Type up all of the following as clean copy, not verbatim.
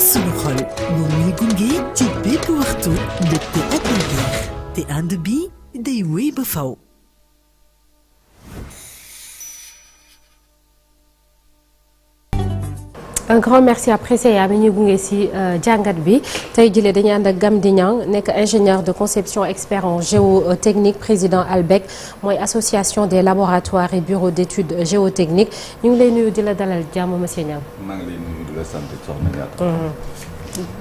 sunu xol moom ñuy gunge ci bépp waxtu mbégte ak bànneex te ànd bi day wéy ba faw. Un grand merci à Presseya mi ñuy gunge ci jàngat bi tey jëlee dañuy ànd ak Gamdi Niang nekk ingénieur de conception expert en géotechnique président ALBEC mooy association des laboratoires et bureaux d'études géotechniques ñu ngi lay nuyu di la dalal jàmm monsieur Niang. maa ngi lay nuyu di la sant soxna Ndiaye.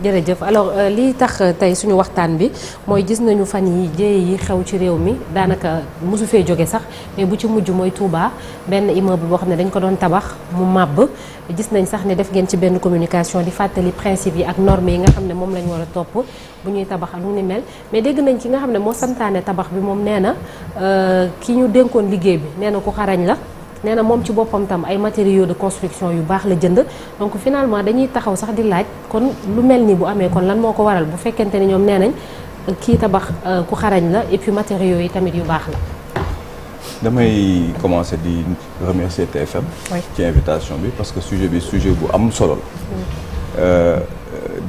jërëjëf alors lii tax tey suñu waxtaan bi mooy gis nañu fan yi jéey yi xew ci réew mi daanaka mosu fee jóge sax mais bu ci mujj mooy Touba benn immeuble boo xam ne dañ ko doon tabax mu màbb gis nañ sax ne def ngeen ci benn communication di fàttali principe yi ak normes yi nga xam ne moom lañ war a topp bu ñuy tabax ak lu ni mel mais dégg nañ ki nga xam ne moo santaane tabax bi moom nee na ki ñu dénkoon liggéey bi nee na ku xarañ la. nee na moom ci boppam tam ay matériaux de construction yu baax la jënd donc finalement dañuy taxaw sax di laaj kon lu mel ni bu amee kon lan moo ko waral bu fekkente ni ñoom nee nañ kii tabax ku xarañ la et puis matériaux yi tamit yu baax la. damay commencer di remercier TFM. ci invitation bi parce que sujet bi sujet bu am solo la.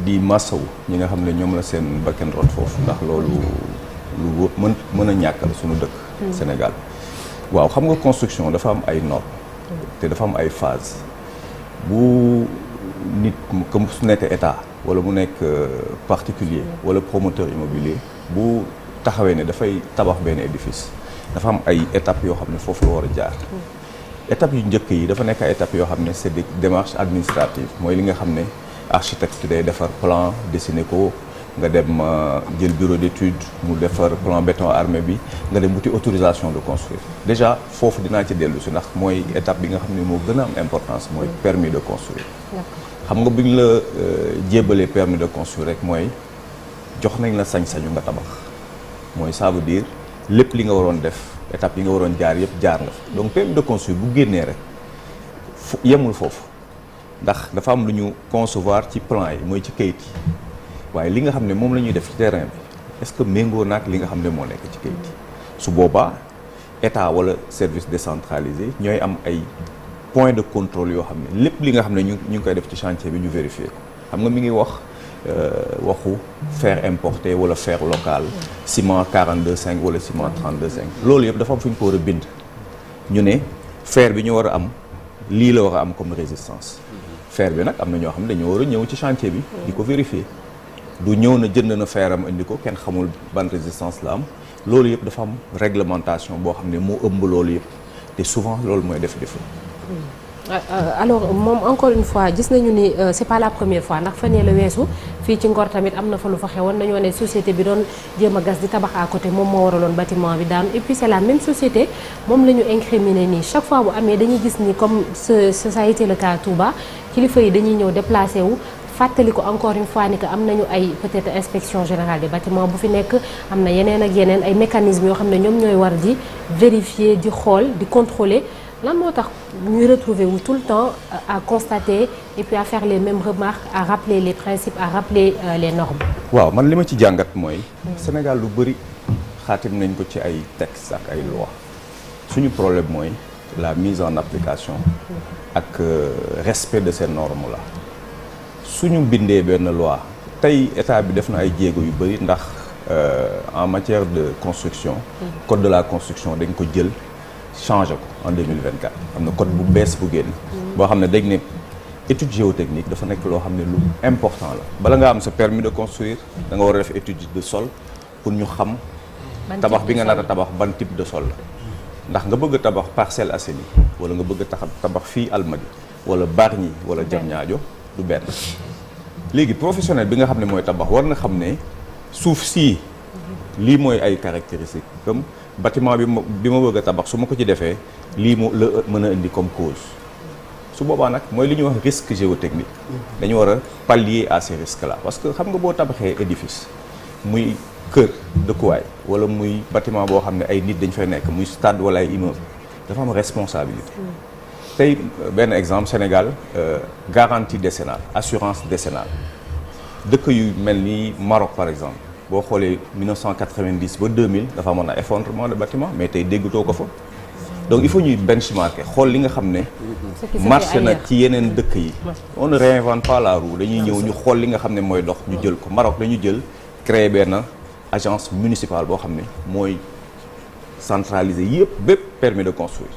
di masawu ñi nga xam ne ñoom la seen bakkan rot foofu ndax loolu lu mën a ñàkkal suñu dëkk. Sénégal. waaw xam nga construction dafa am ay normes te dafa am ay phases bu nit comme su nekk état wala mu nekk particulier wala promoteur immobilier bu taxawee ne dafay tabax benn édifice dafa am ay étapes yoo xam ne foofu la war a jaar étapes yu njëkk yi dafa nekk ay étapes yoo xam ne c'est des démarches administratives mooy li nga xam ne architecte day defar plan dessiné ko nga dem jël bureau d'étude mu defar plan béton armé bi nga dem wuti autorisation de construire déjà foofu dinaa ci dellu si ndax mooy étape bi nga xam ne moo gën a am importance mooy permis de construire xam nga bu ñu la jébalee permis de construire rek mooy jox nañ la sañ-sañu nga tabax mooy ça veut dire lépp li nga waroon def étape yi nga waroon jaar yëpp jaar nga fa donc permis de construire bu génnee rek yemul foofu ndax dafa am lu ñu concevoir ci plan yi mooy ci kayit yi waaye li nga xam ne moom la ñuy def ci terrain bi est-ce que méngoo naag li nga xam ne moo nekk ci kayit yi su boobaa état wala service décentralisé ñooy am ay points de contrôle yoo xam ne lépp li nga xam ne ñu ngi koy def ci chantier bi ñu vérifier ko xam nga mi ngi wax waxu fer importé wala fer local ciment 42,5 wala ciment 32,5 loolu yëpp dafa am fu ñu ko war a bind ñu ne fer bi ñu war a am lii la war a am comme résistance fer bi nag am na ñoo xam ne dañoo war a ñëw ci chantier bi di ko vérifier du ñëw na jënd na feeram indi ko kenn xamul ban résistance la am loolu yëpp dafa am réglementation boo xam ne moo ëmb loolu yëpp te souvent loolu mooy def défaut. alors moom encore une fois gis nañu ni c'est pas la première fois ndax fan yii la weesu fii ci Ngor tamit am na fa lu fa xewoon dañoo ne société bi doon jéem a gas di tabax à côté moom moo waraloon bâtiment bi daanu et puis c'est la même société moom la ñu incriminé nii chaque fois bu amee dañuy gis ni comme ça a été le cas Touba kilifa yi dañuy ñëw déplacé wu. fàttali ko encore une fois ni que am nañu ay peut-être inspection générale des bâtiments bu fi nekk am na yeneen ak yeneen ay mécanismes yoo xam ne ñoom ñooy war di vérifier di xool di contrôler lan moo tax ñuy retrouver wu tout le temps à constater et puis à faire les mêmes remarques à rappeler les principes à rappeler les normes. waaw man li ma ci jàngat mooy. Sénégal lu bëri xaatim nañ ko ci ay textes ak ay lois suñu problème mooy la mise en application ak respect de ces normes là. suñu bindee benn loi tey état bi def na ay jéego yu bëri ndax en matière de construction code de la construction dañ ko jël changé ko en 2024 am na code bu bees bu génn boo xam ne dañ ne étude géotechnique dafa nekk loo xam ne lu important la bala nga am sa permis de construire da nga war a def étude de sol pour ñu xam tabax bi nga nar a tabax ban type de sol la ndax nga bëgg a tabax Parcelles Assainies wala nga bëgg a tabax fii Almadies wala Bargny wala Diamniadio du benn léegi professionnel bi nga xam ne mooy tabax war na xam ne suuf sii lii mooy ay caractéristiques comme bâtiment bi ma bëgg a tabax su ma ko ci defee lii moo la mën a indi comme cause su boobaa nag mooy li ñuy wax risque géotechnique dañu war a pallier à ces risques là parce que xam nga boo tabaxee édifice muy kër dëkkuwaay wala muy bâtiment boo xam ne ay nit dañ fay nekk muy stade wala ay immeuble dafa am responsabilité tey benn exemple Sénégal garantie décennale assurance décennale dëkk yu mel ni Maroc par exemple boo xoolee 1990 ba 2000 dafa amoon na effondrement de bâtiment mais tey déggatoo ko fa donc il faut ñuy benchmarker xool li nga xam ne marché na ci yeneen dëkk yi. on ne réinvente pas la roue dañuy ñëw ñu xool li nga xam ne mooy dox ñu jël ko. Maroc dañu jël créer benn agence municipale boo xam ne mooy centraliser yëpp bépp permis de construire.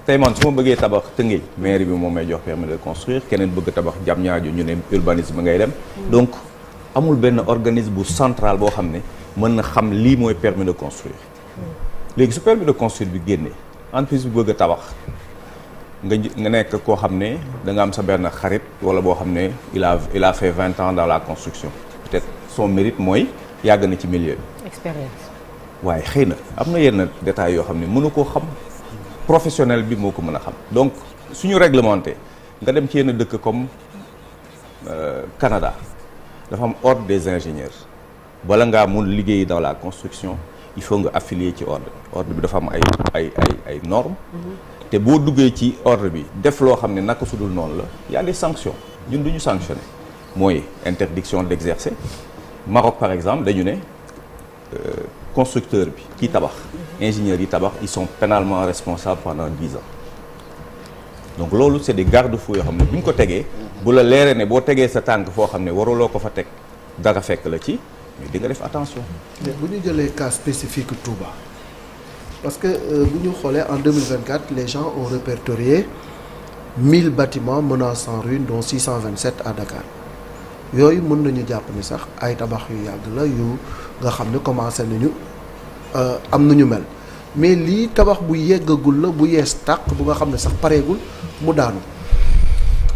tey man su ma bëggee tabax Tëngéej mairie bi moom may jox permis de construire keneen bëgg tabax Diamniadio ñu ne urbanisme ngay dem. donc amul benn organisme bu central boo xam ne mën na xam lii mooy permis de construire. léegi su permis de construire bi génnee entreprise bi bëgg a tabax nga nekk koo xam ne da nga am sa benn xarit wala boo xam ne il a fait 20 ans dans la construction peut-être son mérite mooy yàgg na ci milieu bi. expérience. waaye xëy na am na yenn détails yoo xam ne mënu koo xam professionnel bi moo ko mën a xam donc suñu réglementé nga dem ci yenn dëkk comme Canada dafa am ordre des ingénieurs bala ngaa mun liggéey dans la construction il faut nga affilier ci ordre bi dafa am ay normes. te boo duggee ci ordre bi def loo xam ne naka sudul noonu la y a des sanctions ñun du ñu sanctionner mooy interdiction d'exercer. Maroc par exemple dañu ne constructeur bi kii tabax ingénieurs yi tabax ils sont pénalement responsables pendant 10 ans donc loolu c'est des garde-fous yoo xam ne bu ñu ko tegee bu la leeree ne boo tegee sa tànk foo xam ne waruloo ko fa teg dara fekk la ci mais di nga def attention. mais bu ñu jëlee cas spécifique Touba parce que bu ñu xoolee en 2024 les gens ont répertorié 1000 bâtiments menaçant ruine dont 627 à Dakar. yooyu mën nañu jàpp ni sax ay tabax yu yàgg la yu nga xam ne commencé nañu am nañu mel mais lii tabax bu yeggagul la bu yees tàq bu nga xam ne sax pareegul mu daanu.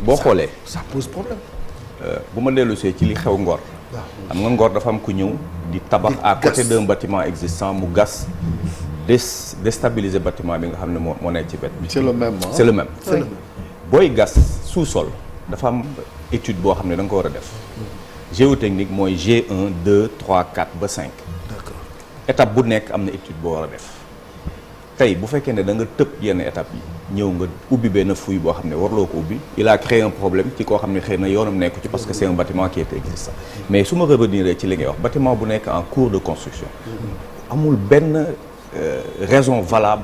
boo xoolee ça pose problème. bu ma dellusee ci li xew Ngor. xam nga Ngor dafa am ku ñëw di tabax à côté d'un bâtiment existant mu gas déstabiliser bâtiment bi nga xam ne moo nekk ci wet bi. c'est le même c'est le même. booy gas sous-sol dafa am étude boo xam ne da nga ko war a def géotechnique mooy G1 2 3 4 ba 5. d'accord étape bu nekk am na étude boo war a def tey bu fekkee ne da nga tëb yenn étape yi ñëw nga ubbi benn fouille boo xam ne warloo ko ubbi il a créé un problème ci koo xam ne xëy na yoonam nekku ci parce que c'est un bâtiment qui était existant mais su ma revenir ci li ngay wax bâtiment bu nekk en cours de construction amul benn raison valable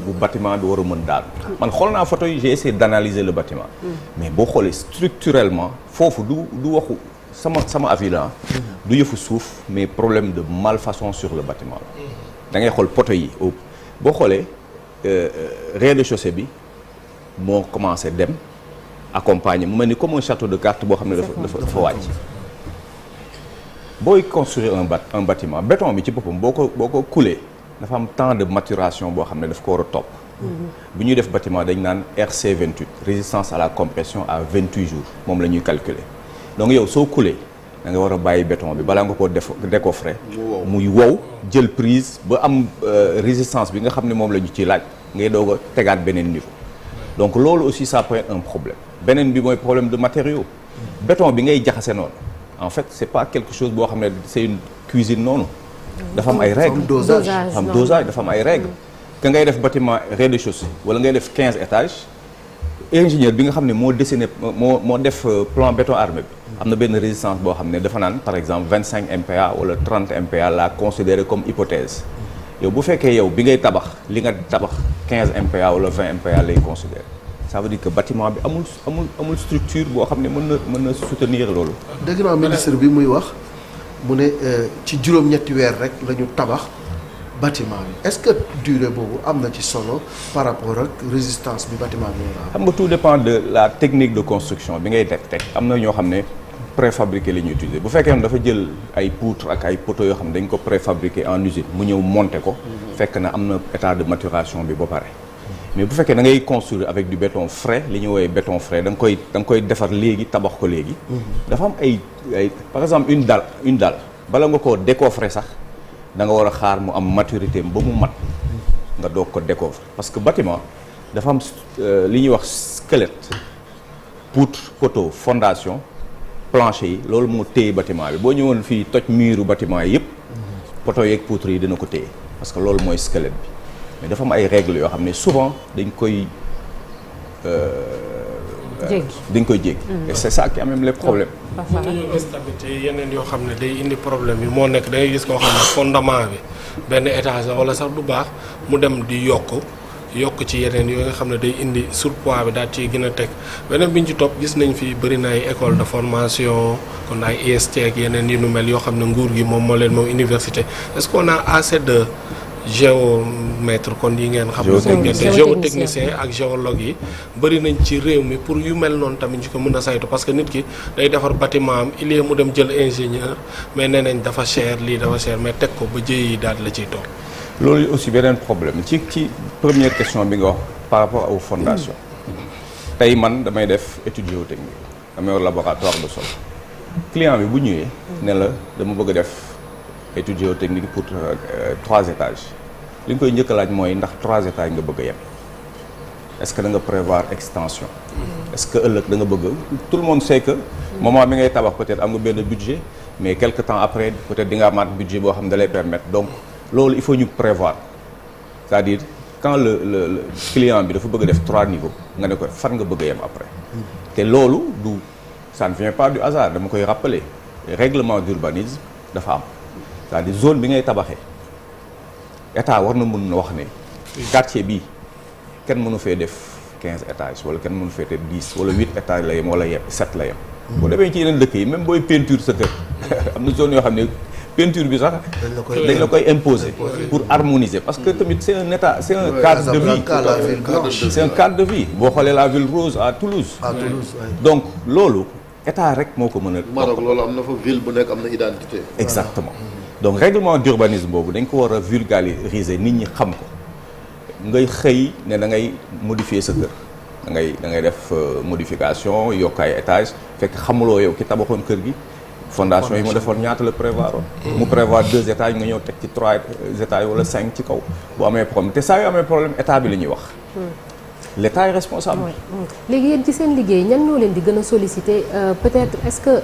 bu bâtiment bi war a mën daanu man xool naa photo yi j'ai essayé d'analyser le bâtiment mais boo xoolee structurellement foofu du waxu sama avis la du yëfu suuf mais problème de malfaçon sur le bâtiment da ngay xool poto yi boo xoolee rez-de-chaussée bi moo commencé dem accompagner mu mel ni comme un château de cartes boo xam ne dafa wàcc booy construire un bâtiment béton bi ci boppam boo ko couler dafa am temps de maturation boo xam ne daf ko war a topp bu ñuy def bâtiment dañ naan RC 28 résistance à la compression à 28 jours moom la ñuy calculer donc yow soo couler da nga war a bàyyi béton bi balaa nga koo décoffrer muy wow jël prise ba am résistance bi nga xam ne moom la ñu ciy laaj ngay doog a tegaat beneen niveau donc loolu aussi ça peut être un problème beneen bi mooy problème de matériaux béton bi ngay jaxase noonu en fait c'est pas quelque chose boo xam ne c'est une cuisine noonu dafa am ay règles dosage dafa am ay règles que ngay def bâtiment rez-de-chaussée wala ngay def 15 étages ingénieur bi nga xam ne moo dessiné moo def plan béton armé bi am na benn résistance boo xam ne dafa naan par exemple 25 MPa wala 30 MPa la considéré comme hypothèse yow bu fekkee yow bi ngay tabax li nga tabax 15 MPa wala 20 MPa lay considéré ça veut dire que bâtiment bi amul structure boo xam ne mën na soutenir loolu. dégg naa ministre bi muy wax mu ne ci juróom-ñetti weer rek la ñu tabax bâtiment bi est-ce que durée boobu am na ci solo par rapport ak résistance bi bâtiment bi war a am. xam nga tout dépend de la technique de construction bi ngay teg am na ñoo xam ne préfabriqué la ñuy utiliser bu fekkee dafa jël ay poutres ak ay poteaux yoo xam ne dañ ko préfabriqué en usine mu ñëw monter ko fekk na am na état de maturation bi ba pare mais bu fekkee da ngay construire avec du béton frais li ñu woowee béton frais da nga koy defar léegi tabax ko léegi dafa am ay par exemple une dalle bala nga koo décoffrer sax da nga war a xaar mu am maturité ba mu mat nga doog ko décoffrer parce que bâtiment dafa am li ñuy wax squelette poutre poteau fondation plancher yi loolu moo téye bâtiment bi boo ñëwoon fii toj muru bâtiment yi yëpp poteau yeeg poutre yi dina ko téye parce que loolu mooy squelette bi mais dafa am ay règles yoo xam ne souvent dañ koy jéggi et c'est ça qui amène les problèmes. mën nañu instabilité yeneen yoo xam ne day indi problème yi moo nekk da ngay gis koo xam ne fondement bi benn étage la wala sax du baax mu dem di yokk yokk ci yeneen yooyu nga xam ne day indi surpoids bi daal ciy gën a teg beneen bi ñu ci topp gis nañ fi bëri na ay école de formation kon ay IST ak yeneen yu nu mel yoo xam ne nguur gi moom moo leen moom université est-ce qu'on a assez de géomètre kon yi ngeen xam ne géotechnicien ak géologue yi bëri nañ ci réew mi pour yu mel noonu tamit ñu ko mën a saytu parce que nit ki day defar bâtiment am il est mu dem jël ingénieur mais nee nañ dafa cher lii dafa cher mais teg ko ba jëy yi daal la ciy toog loolu aussi beneen problème ci première question bi nga wax par rapport aux fondations tey man damay def étude géotechnique damay war laboratoire de sol client bi bu ñëwee ne la dama bëgg a def étude géotechnique pour 3 étages li nga koy njëkk a laaj mooy ndax 3 étages nga bëgg a yem est-ce que da nga prévoir extension est-ce que ëllëg da nga bëgg tout le monde sait que moment bi ngay tabax peut-être am nga benn budget mais quelque temps après peut-être di nga amaat budget boo xam ne da lay permettre donc loolu il faut ñu prévoir c'est-à-dire quand le client bi dafa bëgg a def 3 niveaux nga ne ko fan nga bëgg a yem après te loolu du ça ne vient pas du hasard dama koy rappeler règlement d'urbanisme dafa am c'est-à-dire zone bi ngay tabaxee état war na mën na wax ne quartier bi kenn mënu fee def 15 étages wala kenn mënu fee def 10 wala 8 étages la yem wala 7 la yem boo demee ci yeneen dëkk yi même booy peinture sa kër am na zone yoo xam ne peinture bi sax dañ la koy imposer pour harmoniser parce que tamit c'est un état c'est un cadre de vie c'est un cadre de vie boo xoolee la ville rose à Toulouse donc loolu état rek moo ko mën a Maroc loolu am na fa ville bu nekk am na identité exactement donc règlement d'urbanisme boobu dañ ko war a vulgariser nit ñi xam ko ngay xëy ne da ngay modifier sa kër da ngay def modification yokk ay étage fekk xamuloo yow ki tabaxoon kër gi fondation yi mu defoon ñaata la prévoir mu prévoir 2 étages nga ñëw teg ci 3 étages wala 5 ci kaw bu amee problème te saa yu amee problème état bi la ñuy wax l'état est responsable. léegi yéen ci seen liggéey ñan ñoo leen di gën a solliciter peut-être est-ce que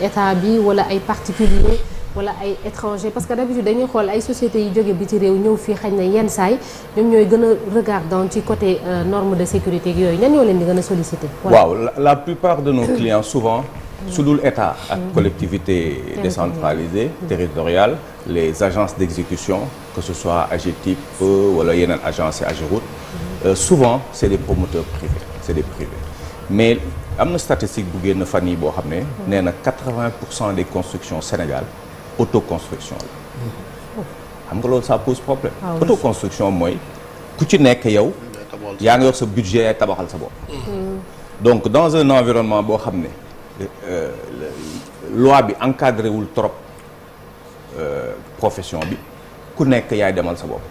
état bi wala ay particuliers wala ay étrangers parce que d'habitude dañuy xool ay sociétés yi jóge biti réew ñëw fii xañ na yenn saay ñoom ñooy gën a regardant ci côté norme de sécurité ak yooyu ñan ñoo leen di gën a solliciter. waaw la plupart de nos clients souvent. su dul état ak collectivité décentralisée territoriale les agences d'exécution que ce soit AGETIP wala yeneen agence yi AGEROUTE souvent c'est des promoteurs privés c'est des privés mais am na statistique bu génn fan yi boo xam ne nee na 80% des constructions Sénégal autoconstruction la xam nga loolu ça pose problème autoconstruction mooy ku ci nekk yow yaa nga yor sa budget yaay tabaxal sa bopp donc dans un environnement boo xam ne loi bi encadré wul trop profession bi ku nekk yaay demal sa bopp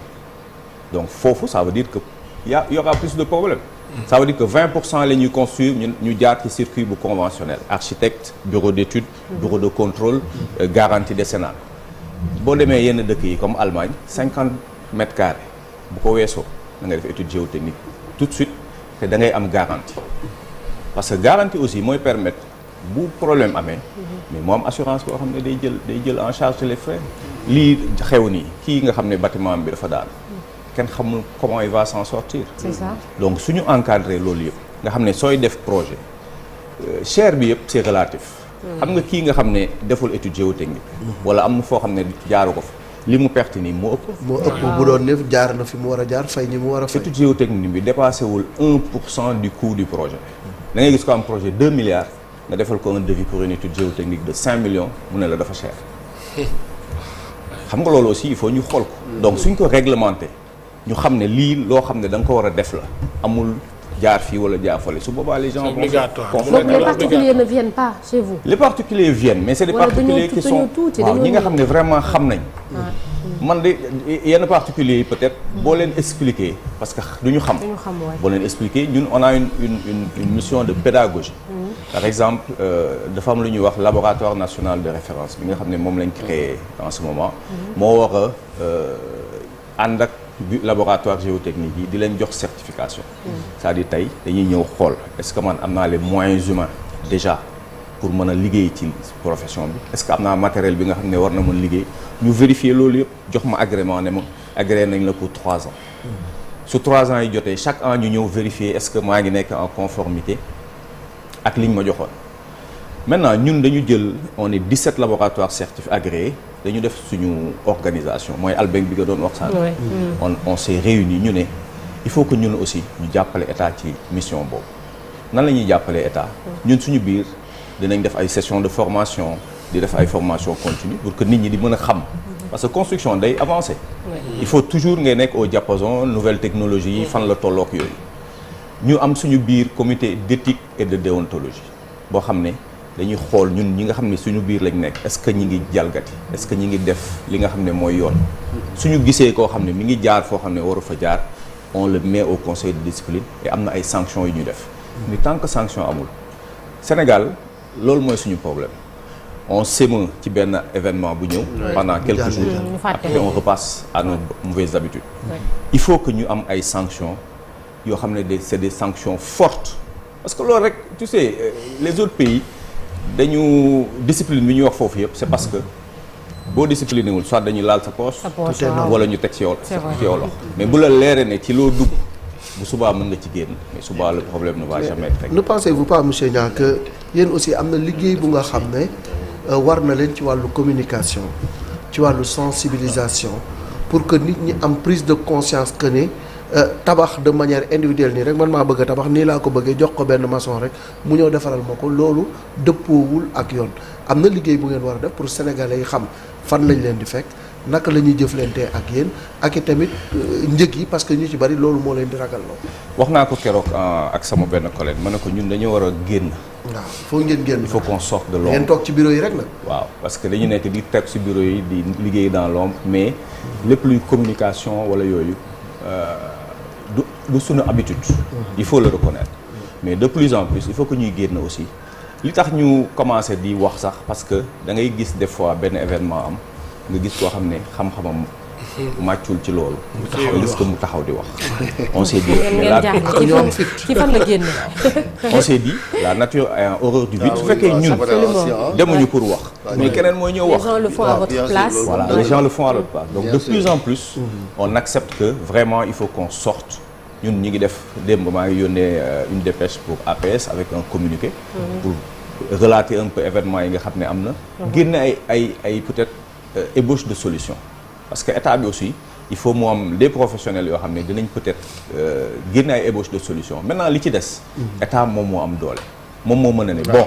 donc foofu ça veut dire que y aura plus de problèmes ça veut dire que 20% la ñuy construire ñu jaar ci circuit bu conventionnel architecte bureau d'études bureau de contrôle garantie décennale boo demee yenn dëkk yi comme Allemagne 50 mètres carrés bu ko weesoo da ngay def étude géotechnique tout de suite te da ngay am garantie parce que garantie aussi mooy permettre bu problème amee mais moo am assurance boo xam ne day jël en charge les frais lii xew nii kii nga xam ne bâtiment bi dafa daal kenn xamul comment il va s'en sortir. C'est ça. donc suñu encadrer loolu yëpp nga xam ne sooy def projet cher bi yëpp c'est relatif xam nga kii nga xam ne deful étude géotechnique wala am na foo xam ne jaaru ko fa li mu perte nii moo ëpp bu doon ne jaar na fi mu war a jaar fay ñi mu war a fay. étude géotechnique bi dépassé wul 1% du coût du projet da ngay gis ko am projet 2 milliards nga defal ko un devis pour une étude géotechnique de 5 millions mu ne la dafa cher xam nga loolu aussi il faut ñu xool ko donc suñ ko réglementé ñu xam ne lii loo xam ne da nga ko war a def la amul jaar fii wala jaar fale su boobaa les gens vont obligatoire. Donc les particuliers ne viennent pas chez vous. les particuliers viennent mais c'est des Wala particuliers qui sont waaw ñi nga xam ne vraiment xam nañ man de yenn particuliers yi peut-être boo leen expliquer parce que du ñu xam Duñu xam, ouais. boo leen expliquer ñun on a une mission de pédagogie par exemple dafa am lu ñuy wax laboratoire national de référence bi nga xam ne moom lañ créé en ce moment moo war a ànd ak laboratoire géotechnique yi di leen jox certification c'est-à-dire tey dañuy ñëw xool est-ce que man am naa les moyens humains déjà pour mën a liggéey ci profession bi est-ce que am naa matériel bi nga xam ne war na mën liggéey ñu vérifier loolu yëpp jox ma agrément ne ma agréé nañ la pour 3 ans su 3 ans yi jotee chaque an ñu ñëw vérifier est-ce que maa ngi nekk en conformité ak liñ ma joxoon maintenant ñun dañu jël on est 17 laboratoires certifiés agréés dañu def suñu organisation mooy ALBEC bi nga doon wax sànq on s'est réunis ñu ne il faut que ñun aussi ñu jàppale état ci mission boobu nan la ñuy jàppalee état ñun suñu biir dinañ def ay sessions de formation di def ay formation continue pour que nit ñi di mën a xam parce que construction day avancer il faut toujours ngay nekk au diapason nouvelle technologie yi fan la tollook yooyu ñu am suñu biir comité d'éthique et de déontologie boo xam ne dañuy xool ñun ñi nga xam ne suñu biir lañ nekk est-ce que ñi ngi jalgati est-ce que ñi ngi def li nga xam ne mooy yoon suñu gisee koo xam ne mi ngi jaar foo xam ne waru fa jaar on le met au conseil de discipline et am na ay sanctions yu ñu def mais tant que sanction amul Sénégal loolu mooy suñu problème on s'émeut ci benn événement bu ñëw pendant quelques jours après on repasse à nos mauvaises habitudes il faut que ñu am ay sanctions yoo xam ne c'est des sanctions fortes parce que loolu rek tu sais les autres pays dañu discipline bi ñuy wax foofu yëpp c'est parce que boo discipliné wul soit dañuy laal sa poche wala ñu teg ci yow loxo mais bu la leeree ne ci loo dugg bu subaa mën nga ci génn mais subaa le problème ne va jamais être réglé. Ne pensez-vous pas monsieur Niang que yéen aussi am na liggéey bu nga xam ne war na leen ci wàllu communication ci wàllu sensibilisation pour que nit ñi am prise de conscience que ne tabax de manière individuelle nii rek man maa bëgg a tabax nii laa ko bëggee jox ko benn maçon rek mu ñëw defaral ma ko loolu dëppoowul ak yoon am na liggéey bu ngeen war a def pour sénégalais yi xam fan lañ leen di fekk naka la ñuy jëflantee ak yéen ak i tamit njëg yi parce que ñu ci bari loolu moo leen di ragal loo. wax naa ko keroog ak sama benn collègue ma ne ko ñun dañoo war a génn. waaw foo ngeen génn. il faut qu'on sorte de l'ombre. ngeen toog ci bureau yi rek nag. waaw parce que dañu nekk di teg ci bureau yi di liggéey dans l'ombre mais lépp luy communication wala yooyu du suñu habitude. il faut le reconnaître. mais de plus en plus il faut que ñuy génn aussi li tax ñu commencer di wax sax parce que da ngay gis des fois benn événement am nga gis koo xam ne xam-xamam màccul ci loolu. risque mu taxaw di wax. on s'est dit ci fan la génn. on s'est dit la nature a horreur du vide. su fekkee ñun demuñu pour wax. mais keneen mooy ñëw wax. les gens le font à votre place. voilà les gens le font à notre place donc de plus en plus. on accepte que vraiment il faut qu'on sorte. ñun ñi ngi def démb maa ngi yónnee une dépêche pour APS avec un communiqué. pour relater un peu événement yi nga xam ne am na. génne ay peut-être ébauche de solution. parce que état bi aussi il faut mu am des professionnels yoo xam ne dinañ peut-être génne ay ébauche de solution maintenant li ci des. état moom moo am doole. moom moo mën a ne bon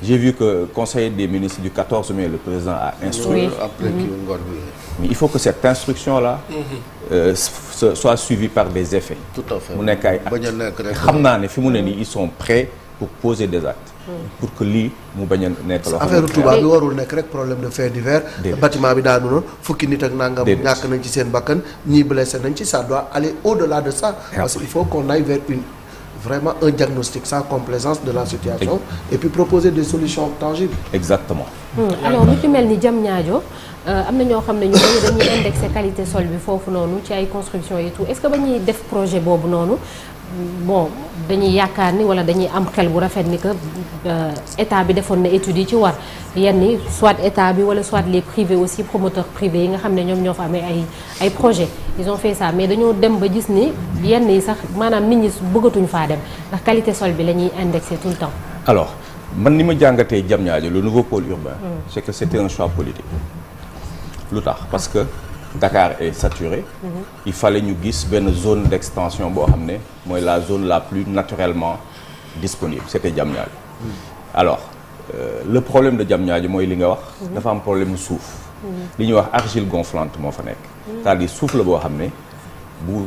j'ai vu que conseil des ministres du 14 mai le président a instruit. mais il faut que cette instruction là. soit suivie par des effets. tout à fait mu nekk ay actes xam naa ne fi mu ne nii ils sont prêts pour poser des actes. pour que lii mu bañ a nekk loo xam ne affaire Touba bi warul nekk rek problème de fait divers. bâtiment bi daanu noonu fukki nit ak nangam. ñàkk nañ ci seen bakkan ñii blessé nañ ci ça doit aller au-delà de ça. parce qu'il faut qu'on aille vers vraiment un diagnostic sans complaisance de la situation. et puis proposer des solutions tangibles. exactement. alors lu ci mel ni Diamniadio am na ñoo xam ne ñu dañuy indexer qualité sol bi foofu noonu ci ay construction et tout est-ce que ba ñuy def projet boobu noonu bon dañuy yaakaar ni wala dañuy am xel bu rafet ni que état bi defoon na études yi ci war yenn yi soit état bi wala soit les privés aussi promoteurs privés yi nga xam ne ñoom ñoo fa amee ay projets ils ont fait ça mais dañoo dem ba gis ni yenn yi sax maanaam nit ñi bëggatuñ faa dem ndax qualité sol bi la ñuy indexer tout le temps. alors man ni ma jàngatee Diamniadio le nouveau pôle urbain. c'est que c'était un choix politique. lu tax parce que Dakar est saturé. Il fallait ñu gis benn zone d'extension boo xam ne mooy la zone la plus naturellement disponible c'était Diamniadio. alors le problème de Diamniadio mooy li nga wax. dafa am problème mu suuf. li ñuy wax argile gonflante moo fa nekk. c'est-à-dire suuf la boo xam ne bu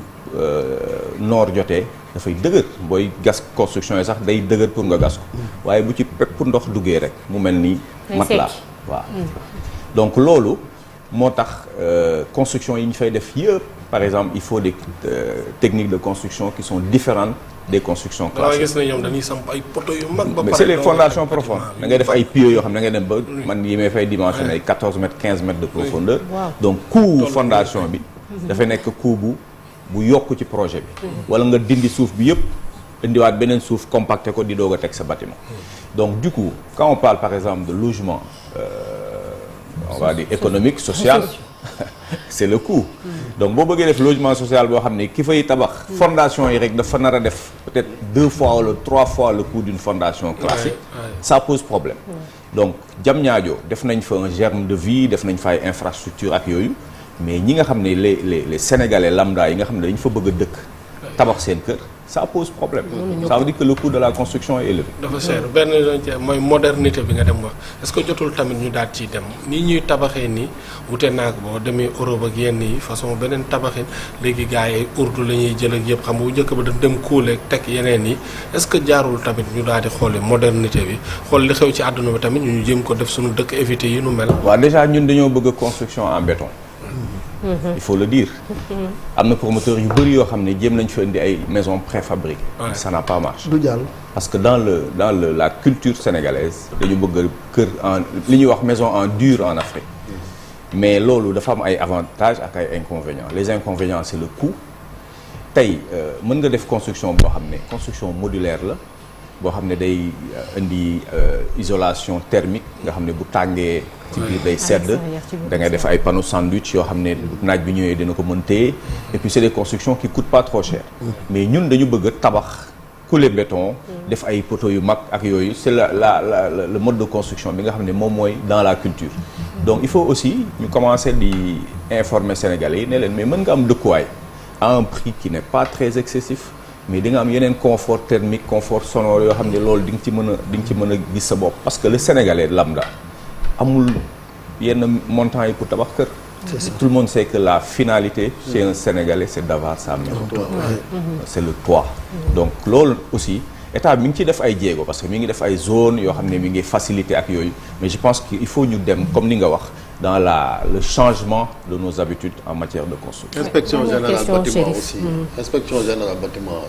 noor jotee dafay dëgër booy gas construction yi sax day dëgër pour nga gas ko. waaye bu ci pepp ndox duggee rek mu mel ni matelas waaw. donc loolu. moo tax construction yi ñu fay def yëpp par exemple il faut des techniques de construction qui sont différentes des constructions classiques. gis na ñoom dañuy samp ay poteaux yu mag ba pare. mais c'est les fondations profondes da ngay def ay pieux yoo xam ne da ngay dem ba man yi may fay dimensionné ay 14 mètres 15 mètres de profondeur. donc coût fondation bi. dafay nekk coût bu yokk ci projet bi. wala nga dindi suuf bi yëpp indiwaat beneen suuf compacté ko di doog a teg sa bâtiment. donc du coup quand on parle par exemple de logement. on va dire économique social c'est le coût. donc boo bëggee def logement social boo xam ne ki fay tabax. fondation yi rek dafa nar a def peut-être 2 fois wala 3 fois le coût d'une fondation classique. ça pose problème. donc Diamniadio def nañ fa un germe de vie def nañ fa ay infrastructure ak yooyu mais ñi nga xam ne les sénégalais lambda yi nga xam ne dañ fa bëgg a dëkk. tabax seen kër ça pose problème. Ça veut dire que le coût de la construction est élevé. dafa cher benn mooy modernité bi nga dem wax est-ce que jotul tamit ñu daal ciy dem nii ñuy tabaxee nii wute naag boo demee Europe ak yenn yi façon beneen tabaxin léegi gars yi urdu la ñuy jël ak yëpp xam nga bu njëkk ba dañ dem kuuleeg teg yeneen yi est-ce que jaarul tamit ñu daal di xooli modernité bi xool li xew ci àdduna bi tamit ñu jéem ko def suñu dëkk éviter yi nu mel. waaw déjà ñun dañoo bëgg construction en béton. Il faut le dire. am na promoteurs yu bëri yoo xam ne jéem nañ fi indi ay maisons préfabriquées. Ça n'a pas marché. du jàll. parce que dans la culture sénégalaise dañu bëgg kër en li ñuy wax maison en dur en Afrique. mais loolu dafa am ay avantages ak ay inconvénients les inconvénients c'est le coût. tey mën nga def construction boo xam ne construction modulaire la boo xam ne day indi isolation thermique nga xam ne bu tàngee ci biir day sedd da ngay def ay panneaux sandwich yoo xam ne naaj bi ñëwee dina ko mën téye et puis c'est des constructions qui coûtent pas trop cher mais ñun dañu bëgg a tabax couler béton def ay poteaux yu mag ak yooyu c'est le mode de construction bi nga xam ne moom mooy dans la culture donc il faut aussi ñu commencer di informer Sénégalais yi ne leen mais mën nga am dëkkuwaay à un prix qui n'est pas très excessif mais di nga am yeneen confort thermique confort sonore yoo xam ne loolu di nga ci mën a gis sa bopp parce que le Sénégalais lambda amul yenn montants yi pour tabax kër. tout le monde sait que la finalité chez un Sénégalais c'est d'avoir sa maison. C'est le toit. donc loolu aussi état mi ngi ciy def ay jéego parce que mi ngi def ay zones yoo xam ne mi ngi faciliter ak yooyu mais je pense qu'il faut ñu dem comme ni nga wax dans le changement de nos habitudes en matière de construction. inspection générale bâtiment aussi. inspection générale bâtiment.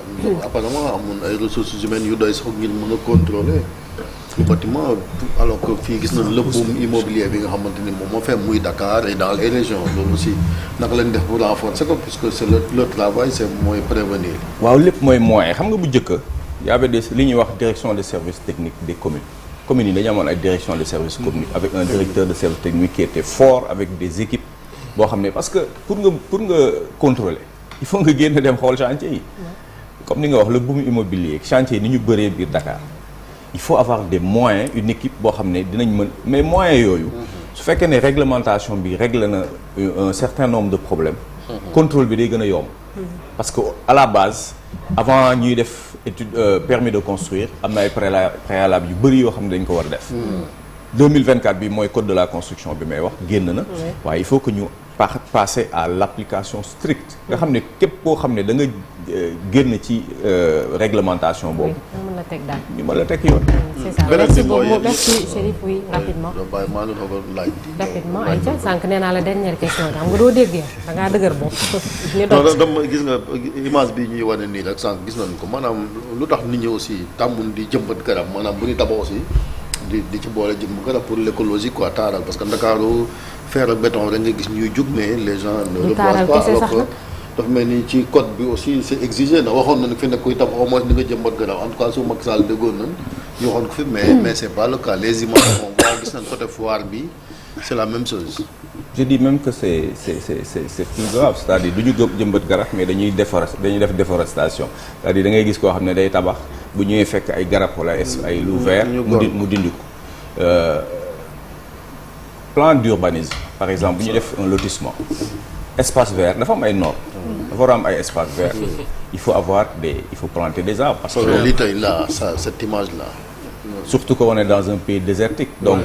apparemment amoon ay ressources humaines yu doy sax ngir mën a contrôler bâtiment alors que fii gis nañ le boom immobilier bi nga xamante ni moom moo fee muy Dakar et dans les régions loolu aussi naka lañ def pour renforcer ko puisque c'est le travail c'est mooy prévenir. waaw lépp mooy moyen xam nga bu njëkk y avait des li ñuy wax direction des services techniques des communes. communes yi dañu amoon ay direction de service communique avec un directeur de service technique qui était fort avec des équipes boo xam ne parce que pour nga contrôler il faut nga génn dem xool chantier yi comme ni nga wax le boom immobilier chantier yi ni ñu bëree biir Dakar il faut avoir des moyens une équipe boo xam ne dinañ mën mais moyens yooyu su fekkee ne réglementation bi règle na un certain nombre de problèmes contrôle bi day gën a yomb parce que à la base avant ñuy def étude permis de construire am na ay préalable yu bëri yoo xam ne dañ ko war a def 2024 bi mooy code de la construction bi may wax génn na waaye il faut que ñu passer à l'application stricte nga xam ne képp koo xam ne da nga génn ci réglementation boobu ñu mën la teg yoon c'est ça merci beaucoup merci Chérif oui rapidement rapidement Aïcha sànq nee naa la dernière question nga xam nga doo déggee da ngaa dëgër bopp non dama gis nga image bi ñuy wane nii rek sànq gis nañ ko maanaam lu tax nit ñi aussi tàmmun di jëmbat garab maanaam bu ñu tabax aussi di ci boole jëmb garab pour l'écologie quoi taaral parce que Ndakaaru fer ak béton rek nga gis ñuy jug mais les gens ne reboisent pas alors que dafa mel ni ci code bi aussi c'est exigé na waxoon na fi ne kuy tabax au moins ni nga jëmbat garab en tout cas su Macky Sall déggoon nañ ñu waxoon ko fi mais c'est pas le cas les images moom waa gis nañ côté foire bi c'est la même chose. je dis même que c'est plus grave c'est-à-dire du ñu jëmbat garab mais dañuy def déforestation c'est-à-dire da ngay gis koo xam ne day tabax bu ñëwee fekk ay garab wala ay lu vert mu dindi ko plan d'urbanisme par exemple bu ñu def un lotissement espace vert dafa am ay normes dafa war a am ay espace vert il faut planter des arbres parce que lii tey là ça cette image là surtout qu'on est dans un pays désertique donc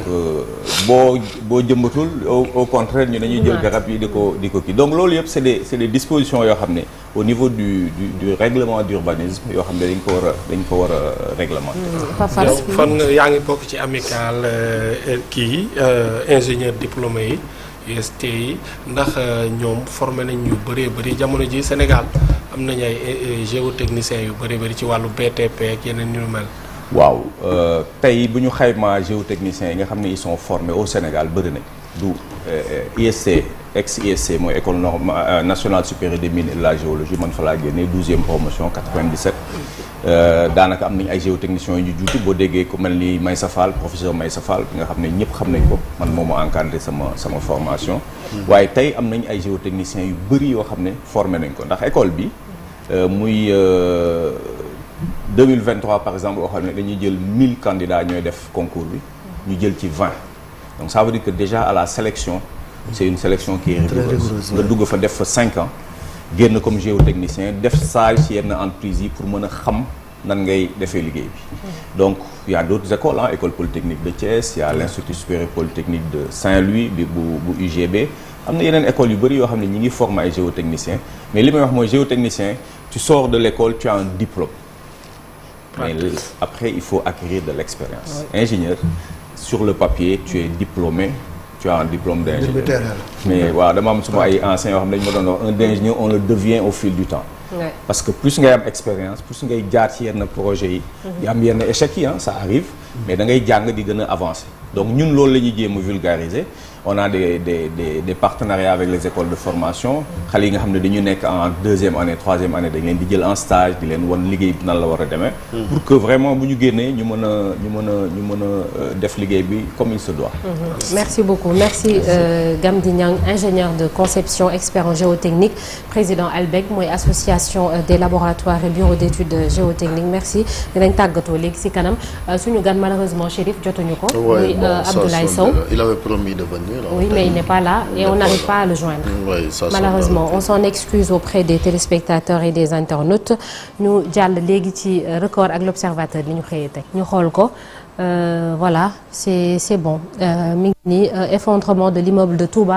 boo jëmbatul au contraire ñu dañuy jël garab yi di ko kii donc loolu yëpp c'est des dispositions yoo xam ne au niveau du règlement d'urbanisme yoo xam ne dañ ko war a réglementer. fan nga yaa ngi bokk ci amicale ingénieur diplômé yi UST yi ndax ñoom formé nañ ñu bëree bëri jamono ji Sénégal am nañu ay géotechniciens yu bëri ci wàllu BTP ak yeneen yu mel. waaw tey bu ñu xaymaa géotechniciens yi nga xam ne ils sont formés au Sénégal bëri nañ du ISC ex-ISC mooy école nationale supérieure des mines et de la géologie man fa laa génnee 12e promotion 97 daanaka am nañ ay géotechniciens yu ñu juuti boo déggee ku mel ni Maysa Fall professeur Maysa Fall nga xam ne ñëpp xam nañ ko man moo ma encadré sama formation waaye tey am nañ ay géotechniciens yu bëri yoo xam ne formé nañ ko ndax école bi muy 2023 par exemple oo xam ne dañuy jël 1000 candidats ñooy def concours bi ñu jël ci 20 donc ça veut dire que déjà à la sélection c'est une sélection qui est rigoureuse nga dugg fa def fa 5 ans génn comme géotechnicien def stage ci yenn entreprise yi pour mën a xam nan ngay defee liggéey bi. donc il y a d'autres écoles école polytechnique de Thiès, il y a l'Institut supérieur polytechnique de Saint-Louis bi bu UGB. am na yeneen écoles yu bëri yoo xam ne ñi ngi former ay géotechnicien mais li may wax mooy géotechnicien tu sors de l'école tu as un diplôme. mais après il faut acquérir de l'expérience. Ingénieur sur le papier tu es diplômé. tu as un diplôme d'ingénieur mais waaw dama am suma ay anciens yoo xam ne dañu ma doon wax un ingénieur on le devient au fil du temps. parce que plus ngay am expérience plus ngay jaar ci yenn projets yi. di am yenn échecs yi ça arrive. mais da ngay jàng di gën a avancer. donc ñun loolu la ñuy jéem a vulgariser on a des partenariats avec les écoles de formation xale yi nga xam ne dañu nekk en deuxième année troisième année dañ leen di jël en stage di leen wan liggéey bi nan la war a demee. pour que vraiment bu ñu génnee ñu mën a def liggéey bi comme il se doit. merci beaucoup merci Gamdy Niang ingénieur de conception expert en géotechnique président ALBEC mooy association des laboratoires et bureaux d'études géotechniques merci dinañ tàggatoo léegi ci kanam suñu gan malheureusement Chérif jotuñu ko. muy Abdoulaye Sow il avait promis de venir. Oui, mais il n'est pas là et on n'arrive pas à le joindre. Oui, ça malheureusement on s'en excuse auprès des téléspectateurs et des internautes ñu jàll léegi ci record ak l'observateur li ñu xëyee teg ñu xool ko voilà c'est bon mi ngi nii effondrement de l'immeuble de Touba.